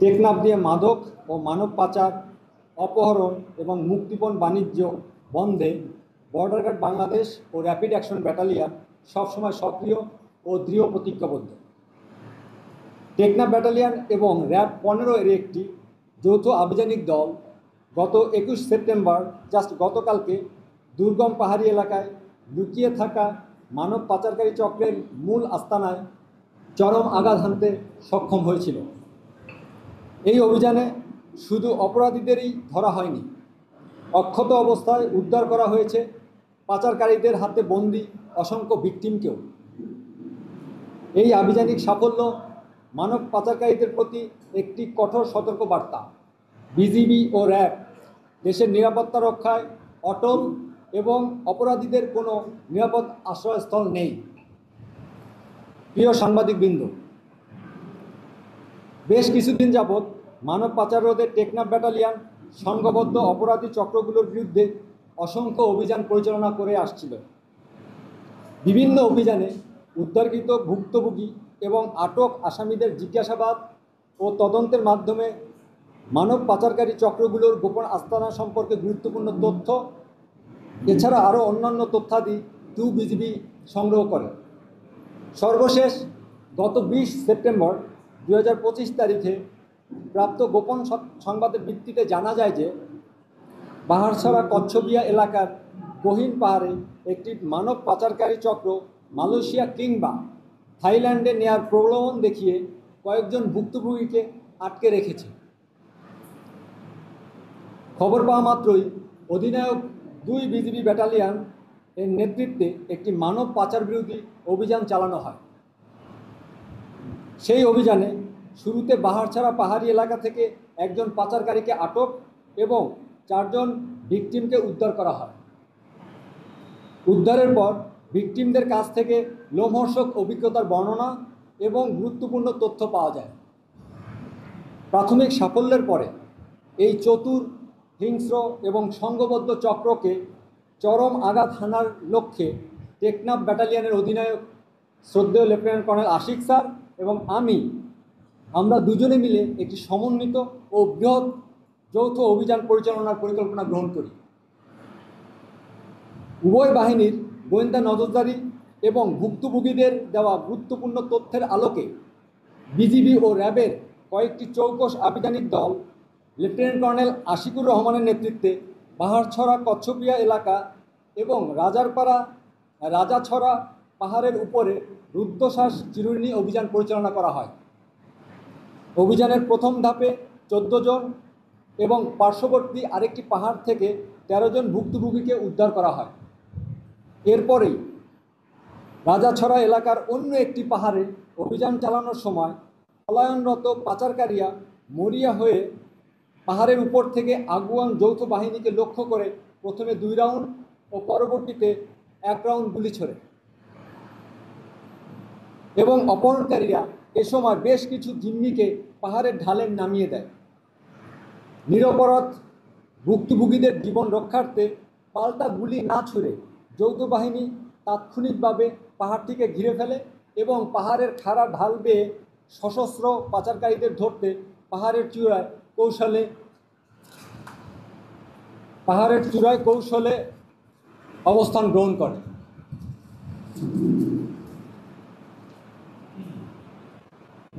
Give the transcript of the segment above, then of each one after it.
টেকনাফ দিয়ে মাদক ও মানব পাচার, অপহরণ এবং মুক্তিপণ বাণিজ্য বন্ধে বর্ডার গার্ড বাংলাদেশ ও র্যাপিড অ্যাকশন ব্যাটালিয়ন সবসময় সক্রিয় ও দৃঢ় প্রতিজ্ঞাবদ্ধ। টেকনাফ ব্যাটালিয়ন এবং র্যাব 15 এর একটি যৌথ আভিযানিক দল গত 21 সেপ্টেম্বর গতকালকে দুর্গম পাহাড়ি এলাকায় লুকিয়ে থাকা মানব পাচারকারী চক্রের মূল আস্তানায় চরম আঘাত হানতে সক্ষম হয়েছিল। এই অভিযানে শুধু অপরাধীদেরই ধরা হয়নি, অক্ষত অবস্থায় উদ্ধার করা হয়েছে পাচারকারীদের হাতে বন্দী অসংখ্য ভিকটিমকেও। এই আভিযানিক সাফল্য মানব পাচারকারীদের প্রতি একটি কঠোর সতর্কবার্তা। বিজিবি ও র্যাব দেশের নিরাপত্তা রক্ষায় অটল এবং অপরাধীদের কোনো নিরাপদ আশ্রয়স্থল নেই। প্রিয় সাংবাদিকবৃন্দ, বেশ কিছুদিন যাবৎ মানব পাচার রোধে টেকনাফ ব্যাটালিয়ন সংঘবদ্ধ অপরাধী চক্রগুলোর বিরুদ্ধে অসংখ্য অভিযান পরিচালনা করে আসছিল। বিভিন্ন অভিযানে উদ্ধারকৃত ভুক্তভোগী এবং আটক আসামিদের জিজ্ঞাসাবাদ ও তদন্তের মাধ্যমে মানব পাচারকারী চক্রগুলোর গোপন আস্তানা সম্পর্কে গুরুত্বপূর্ণ তথ্য এছাড়া আরও অন্যান্য তথ্যাদি বিজিবি সংগ্রহ করে। সর্বশেষ গত 20 সেপ্টেম্বর 2025 তারিখে প্রাপ্ত গোপন সংবাদের ভিত্তিতে জানা যায় যে বাহারছড়া কচ্ছবিয়া এলাকার গহীন পাহাড়ে একটি মানব পাচারকারী চক্র মালয়েশিয়া কিংবা থাইল্যান্ডে নেয়ার প্রলোভন দেখিয়ে কয়েকজন ভুক্তভোগীকে আটকে রেখেছে। খবর পাওয়া মাত্রই অধিনায়ক 2 বিজিবি ব্যাটালিয়ন এর নেতৃত্বে একটি মানব পাচার বিরোধী অভিযান চালানো হয়। সেই অভিযানে শুরুতে বাহারছড়া পাহাড়ি এলাকা থেকে একজন পাচারকারীকে আটক এবং 4 জন ভিকটিমকে উদ্ধার করা হয়। উদ্ধারের পর ভিকটিমদের কাছ থেকে লোমহর্ষক অভিজ্ঞতার বর্ণনা এবং গুরুত্বপূর্ণ তথ্য পাওয়া যায়। প্রাথমিক সাফল্যের পরে এই চতুর, হিংস্র এবং সংঘবদ্ধ চক্রকে চরম আঘাত হানার লক্ষ্যে টেকনাফ ব্যাটালিয়নের অধিনায়ক শ্রদ্ধেয় লেফটেন্যান্ট কর্নেল আশিক স্যার এবং আমরা দুজনে মিলে একটি সমন্বিত ও বৃহৎ যৌথ অভিযান পরিচালনার পরিকল্পনা গ্রহণ করি। উভয় বাহিনীর গোয়েন্দা নজরদারি এবং ভুক্তভোগীদের দেওয়া গুরুত্বপূর্ণ তথ্যের আলোকে বিজিবি ও র্যাবের কয়েকটি চৌকস আভিযানিক দল লেফটেন্যান্ট কর্নেল আশিকুর রহমানের নেতৃত্বে বাহারছড়া কচ্ছপিয়া এলাকা এবং রাজাছড়া পাহাড়ের উপরে রুদ্ধশ্বাস চিরুনি অভিযান পরিচালনা করা হয়। অভিযানের প্রথম ধাপে 14 জন এবং পার্শ্ববর্তী আরেকটি পাহাড় থেকে 13 জন ভুক্তভোগীকে উদ্ধার করা হয়। এরপরেই রাজাছড়া এলাকার অন্য একটি পাহাড়ে অভিযান চালানোর সময় পলায়নরত পাচারকারীরা মরিয়া হয়ে পাহাড়ের উপর থেকে আগুয়ান যৌথ বাহিনীকে লক্ষ্য করে প্রথমে 2 রাউন্ড ও পরবর্তীতে 1 রাউন্ড গুলি ছোড়ে এবং অপহরণকারীরা এ সময় বেশ কিছু জিম্মিকে পাহাড়ের ঢালে নামিয়ে দেয়। নিরপরাধ ভুক্তভোগীদের জীবন রক্ষার্থে পাল্টা গুলি না ছুড়ে যৌথ বাহিনী তাৎক্ষণিকভাবে পাহাড়টিকে ঘিরে ফেলে এবং পাহাড়ের খাড়া ঢাল বেয়ে সশস্ত্র পাচারকারীদের ধরতে পাহাড়ের চূড়ায় কৌশলে অবস্থান গ্রহণ করে।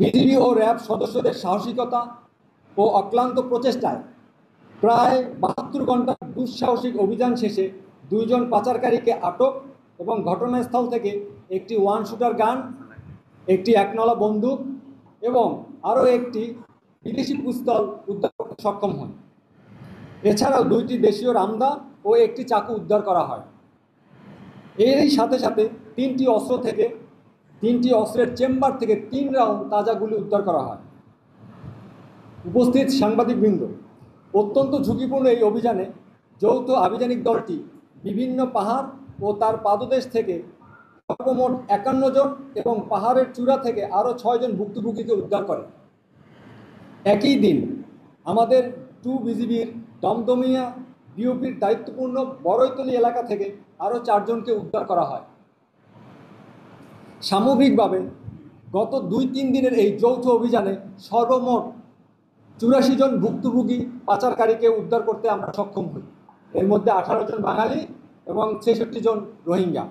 বিজিবি ও র্যাব সদস্যদের সাহসিকতা ও অক্লান্ত প্রচেষ্টায় প্রায় 72 ঘন্টার দুঃসাহসিক অভিযান শেষে 2 জন পাচারকারীকে আটক এবং ঘটনাস্থল থেকে একটি 1 শুটার গান, একটি 1 নলা বন্দুক এবং আরও একটি বিদেশি পিস্তল উদ্ধার করতে সক্ষম হয়। এছাড়াও 2টি দেশীয় রামদা ও একটি চাকু উদ্ধার করা হয়। এরই সাথে সাথে 3টি অস্ত্রের চেম্বার থেকে 3 রাউন্ড তাজা গুলি উদ্ধার করা হয়। উপস্থিত সাংবাদিকবৃন্দ, অত্যন্ত ঝুঁকিপূর্ণ এই অভিযানে যৌথ আভিযানিক দলটি বিভিন্ন পাহাড় ও তার পাদদেশ থেকে সর্বমোট 51 জন এবং পাহাড়ের চূড়া থেকে আরও 6 জন ভুক্তভোগীকে উদ্ধার করে। একই দিন আমাদের 2 বিজিবির দমদমিয়া বিওপির দায়িত্বপূর্ণ বড়ইতলি এলাকা থেকে আরও 4 জনকে উদ্ধার করা হয়। সামগ্রিকভাবে গত 2-3 দিনের এই যৌথ অভিযানে সর্বমোট 84 জন ভুক্তভোগী পাচারকারীকে উদ্ধার করতে আমরা সক্ষম হই। এর মধ্যে 18 জন বাঙালি এবং 66 জন রোহিঙ্গা।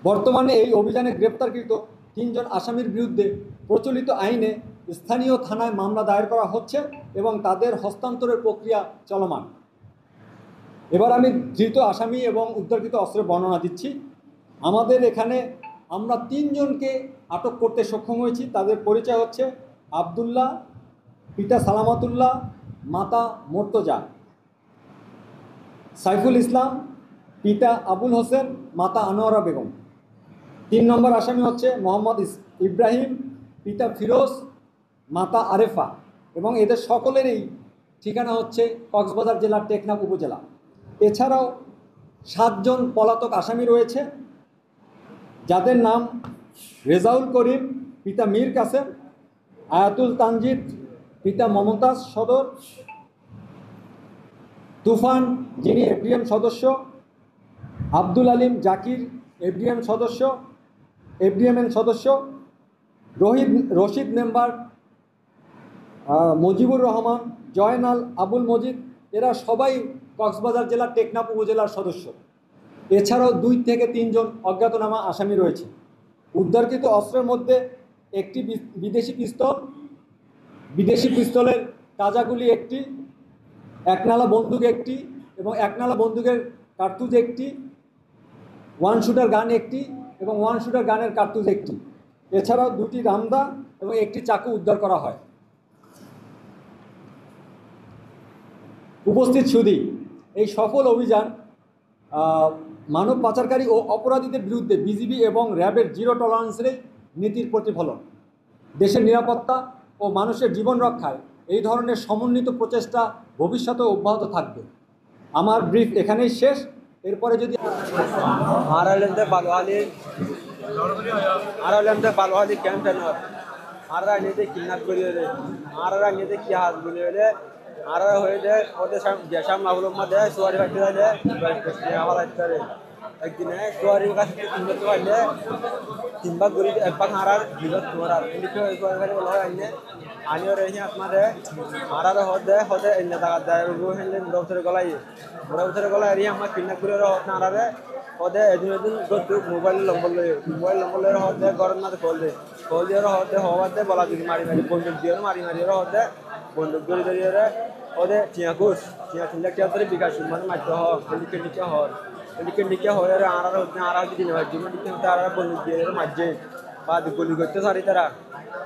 বর্তমানে এই অভিযানে গ্রেপ্তারকৃত 3 জন আসামির বিরুদ্ধে প্রচলিত আইনে স্থানীয় থানায় মামলা দায়ের করা হচ্ছে এবং তাদের হস্তান্তরের প্রক্রিয়া চলমান। এবার আমি ধৃত আসামি এবং উদ্ধারকৃত অস্ত্রের বর্ণনা দিচ্ছি। আমাদের এখানে আমরা 3 জনকে আটক করতে সক্ষম হয়েছি। তাদের পরিচয় হচ্ছে আবদুল্লাহ, পিতা সালামাতুল্লাহ, মাতা মোর্তজা; সাইফুল ইসলাম, পিতা আবুল হোসেন, মাতা আনোয়ারা বেগম। 3 নম্বর আসামি হচ্ছে মোহাম্মদ ইব্রাহিম, পিতা ফিরোজ, মাতা আরেফা, এবং এদের সকলেরই ঠিকানা হচ্ছে কক্সবাজার জেলার টেকনাফ উপজেলা। এছাড়াও 7 জন পলাতক আসামি রয়েছে, যাদের নাম রেজাউল করিম, পিতা মীর কাসেম; আয়াতুল তানজিদ, পিতা মমতাজ সদর; তুফান, যিনি এফডিএম সদস্য; আব্দুল আলিম জাকির, এফডিএমএন সদস্য; রশিদ মেম্বার, মুজিবুর রহমান, জয়নাল, আবুল মজিদ, এরা সবাই কক্সবাজার জেলার টেকনাফ উপজেলার সদস্য। এছাড়াও 2 থেকে 3 জন অজ্ঞাতনামা আসামি রয়েছে। উদ্ধারকৃত অস্ত্রের মধ্যে একটি বিদেশি পিস্তলের তাজাগুলি একটি, একনালা বন্দুক একটি এবং একনালা বন্দুকের কার্তুজ একটি, 1 শুটার গান একটি এবং 1 শুটার গানের কার্তুজ একটি। এছাড়াও 2টি রামদা এবং একটি চাকু উদ্ধার করা হয়। উপস্থিত সুধী, এই সফল অভিযান মানব পাচারকারী ও অপরাধীদের বিরুদ্ধে বিজিবি এবং র্যাবের জিরো টলারেন্সের নীতির প্রতিফলন। দেশের নিরাপত্তা ও মানুষের জীবন রক্ষায় এই ধরনের সমন্বিত প্রচেষ্টা ভবিষ্যতে অব্যাহত থাকবে। আমার ব্রিফ এখানেই শেষ। এরপরে যদি বালোয়ালি ক্যাম্পেনর আরা নিতে কিডন্যাপ করিয়ে আরা নিতে কি হাত বলে আরা হয়ে যায় ওদের যেসব মাগুলোর মধ্যে সোয়ারি ফাইতে যাইলে আবার আসতে একদিনে সোয়ারির কাছে 3 বার পাইলে 3 বার গরিব 1 বার হারার 2 বার তোরার এদিকে সোয়ারি বলা হয় আইনে আনিও রেহি আপনাদের আরার হতে এনে টাকা দেয় রুগো হেলে ডক্টর গলাই এরিয়া আমরা কিডন্যাপ করে হতে আরারে হতে এদিন মোবাইল নম্বর লয়ে হতে গরম না কল দিয়ে হওয়াতে বলা দিন মারি বন্দুক দিয়ে মারি হতে বন্দুক ধরে ওদের চিয়াকুস চিন্তা বিকাশ মানে মারতে হয় এদিকে হয় আর দিন হয় জীবন তারা বন্দুক দিয়ে মারছে বাদ গুলি করতে সারি তারা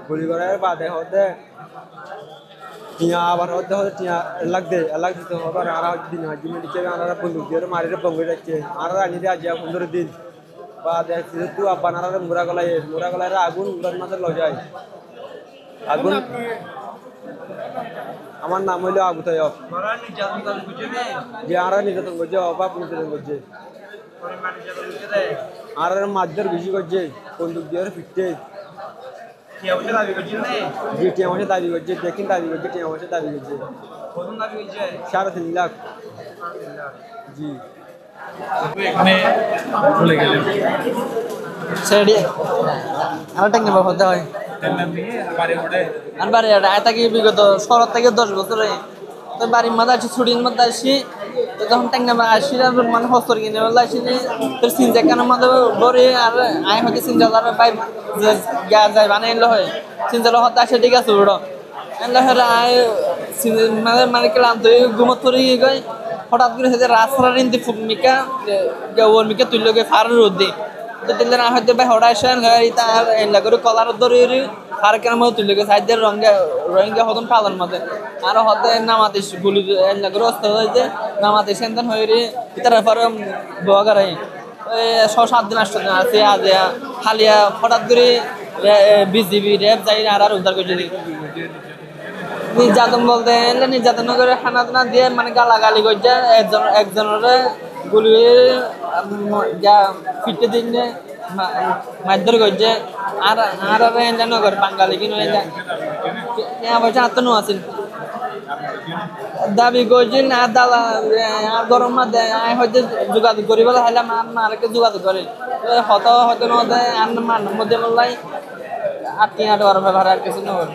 গুলি করার বাদে হতে টিয়া আবার হতে টিয়া এলাক দিতে হবে আর দিন হয় জীবন আর বন্দুক দিয়ে মারিরে বঙ্গে যাচ্ছে আর আনি দিয়ে আজ 15 দিন বাদে তুই আপনারা মুরা গলায় আগুন মাঝে লজায় আগুন। আমার নাম হইলো আবু তাইয়ব। যে আর নির্যাতন করছে অভাব নির্যাতন করছে আর মাছদের বেশি করছে বন্দুক দিয়ে ফিরতে টিয়া মাসে দাবি করছে দেখিন দাবি করছে টিয়া মাসে দাবি করছে 3.5 লাখ। জি এখানে চলে গেলেন সেডি আর টাঙ্গি বাবা হতে হয় আর বাড়ি আয় থাকি বিগত শহর থেকে 10 বছরে তো বাড়ির মধ্যে আসি ছুটির মধ্যে আসি তো যখন টাঙ্গি আসি মানে হস্তর কিনে বলে আসি তোর সিনজা কেন মধ্যে ভরে আর আয় হয়তো সিনজা পাইপ গ্যাস যায় বানাইলে হয় সিনজার হতে আসে ঠিক আছে উড়ো এলে হলে আয় মানে ক্লান্ত ঘুমত করে গিয়ে হঠাৎ করে রাস্তার ইন্দি ফুকমিকা ওর মিকা তুললো গিয়ে ফারের রোদে তো দিলে না হয়তো ভাই হঠাৎ তার এলা করে কলার ধরে ফারকের মধ্যে তুলে গেছে সাইডের রোহিঙ্গা হতন পালার মধ্যে আর হতে নামাতে গুলি এলা করে অস্ত হয়েছে নামাতে সেন্দান হয়ে রে তারা ফারে বোয়াগার 6-7 দিন 8 দিন আছে আজ হালিয়া হঠাৎ করে বিজিবি র্যাব যাই আর উদ্ধার করে নির্যাতন বলতে নির্যাতন করে খানা দানা দিয়ে মানে গালাগালি করছে একজনের গুলি যা ফিটে দিন মারধর করছে আর নগর বাঙালি কিনে পয়সা আত্মনু আছেন দাবি করছি না দাদা আর গরম না দেয় হয়তো যোগাযোগ করি বলে হাইলাম আরেকটা যোগাযোগ করে হয়তো আর মার মধ্যে বললাই 8 বারো ব্যবহার আর কিছু নগর।